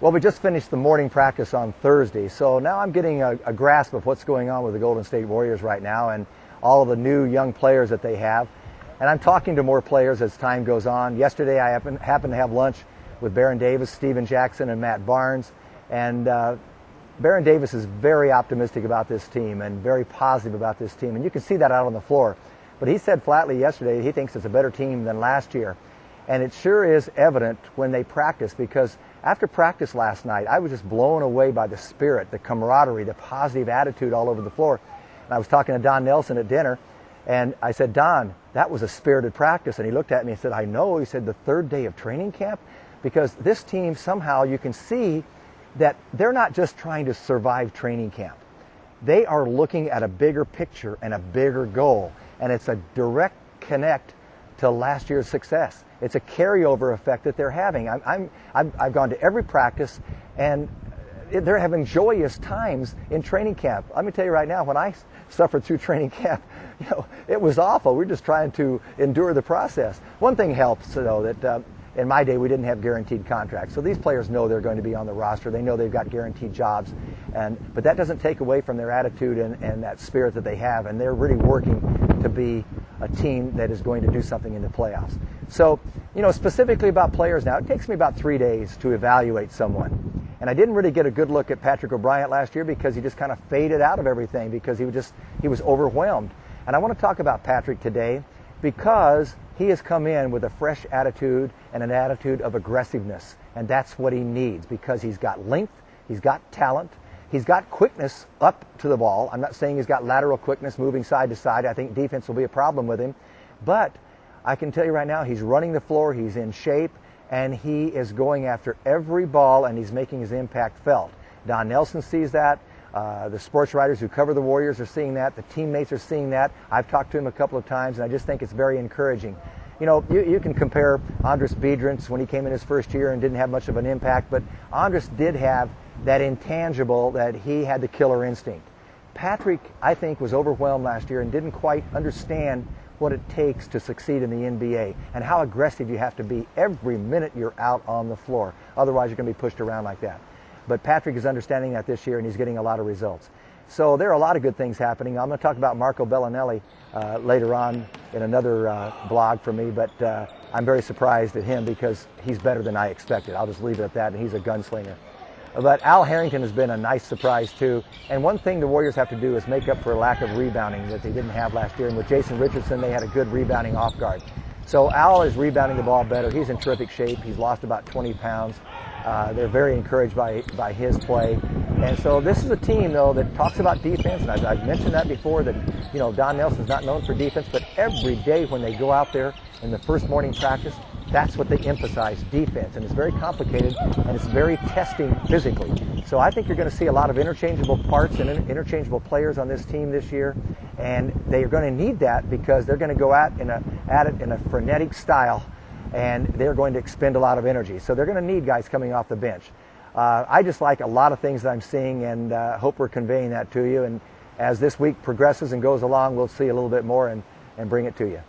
Well, we just finished the morning practice on Thursday, so now I'm getting a grasp of what's going on with the Golden State Warriors right now and all of the new young players that they have. And I'm talking to more players as time goes on. Yesterday I happened to have lunch with Baron Davis, Steven Jackson, and Matt Barnes. And Baron Davis is very optimistic about this team and very positive about this team. And you can see that out on the floor. But he said flatly yesterday he thinks it's a better team than last year. And it sure is evident when they practice, because after practice last night, I was just blown away by the spirit, the camaraderie, the positive attitude all over the floor. And I was talking to Don Nelson at dinner, and I said, Don, that was a spirited practice. And he looked at me and said, I know. He said, the third day of training camp? Because this team, somehow you can see that they're not just trying to survive training camp. They are looking at a bigger picture and a bigger goal. And it's a direct connect to last year's success. It's a carryover effect that they're having. I've gone to every practice, and they're having joyous times in training camp. Let me tell you right now, when I suffered through training camp, it was awful. We're just trying to endure the process. One thing helps, though, that in my day we didn't have guaranteed contracts. So these players know they're going to be on the roster. They know they've got guaranteed jobs. But that doesn't take away from their attitude and that spirit that they have. And they're really working to be a team that is going to do something in the playoffs. So, specifically about players now, it takes me about 3 days to evaluate someone. And I didn't really get a good look at Patrick O'Bryant last year because he just kind of faded out of everything because he was overwhelmed. And I want to talk about Patrick today because he has come in with a fresh attitude and an attitude of aggressiveness. And that's what he needs, because he's got length, he's got talent, he's got quickness up to the ball. I'm not saying he's got lateral quickness moving side to side. I think defense will be a problem with him. But I can tell you right now, he's running the floor, he's in shape, and he is going after every ball, and he's making his impact felt. Don Nelson sees that. The sports writers who cover the Warriors are seeing that. The teammates are seeing that. I've talked to him a couple of times, and I just think it's very encouraging. You can compare Andris Biedrins when he came in his first year and didn't have much of an impact, but Andris did have that intangible that he had the killer instinct. Patrick, I think, was overwhelmed last year and didn't quite understand what it takes to succeed in the NBA and how aggressive you have to be every minute you're out on the floor. Otherwise, you're going to be pushed around like that. But Patrick is understanding that this year, and he's getting a lot of results. So there are a lot of good things happening. I'm going to talk about Marco Bellinelli later on in another blog for me, but I'm very surprised at him because he's better than I expected. I'll just leave it at that, and he's a gunslinger. But Al Harrington has been a nice surprise too. And one thing the Warriors have to do is make up for a lack of rebounding that they didn't have last year. And with Jason Richardson, they had a good rebounding off guard. So Al is rebounding the ball better. He's in terrific shape. He's lost about 20 pounds. They're very encouraged by his play. And so this is a team, though, that talks about defense. And I've mentioned that before, that, Don Nelson's not known for defense. But every day when they go out there in the first morning practice, that's what they emphasize, defense. And it's very complicated, and it's very testing physically. So I think you're going to see a lot of interchangeable parts and interchangeable players on this team this year. And they are going to need that because they're going to go at it in a frenetic style, and they're going to expend a lot of energy. So they're going to need guys coming off the bench. I just like a lot of things that I'm seeing, and hope we're conveying that to you. And as this week progresses and goes along, we'll see a little bit more and bring it to you.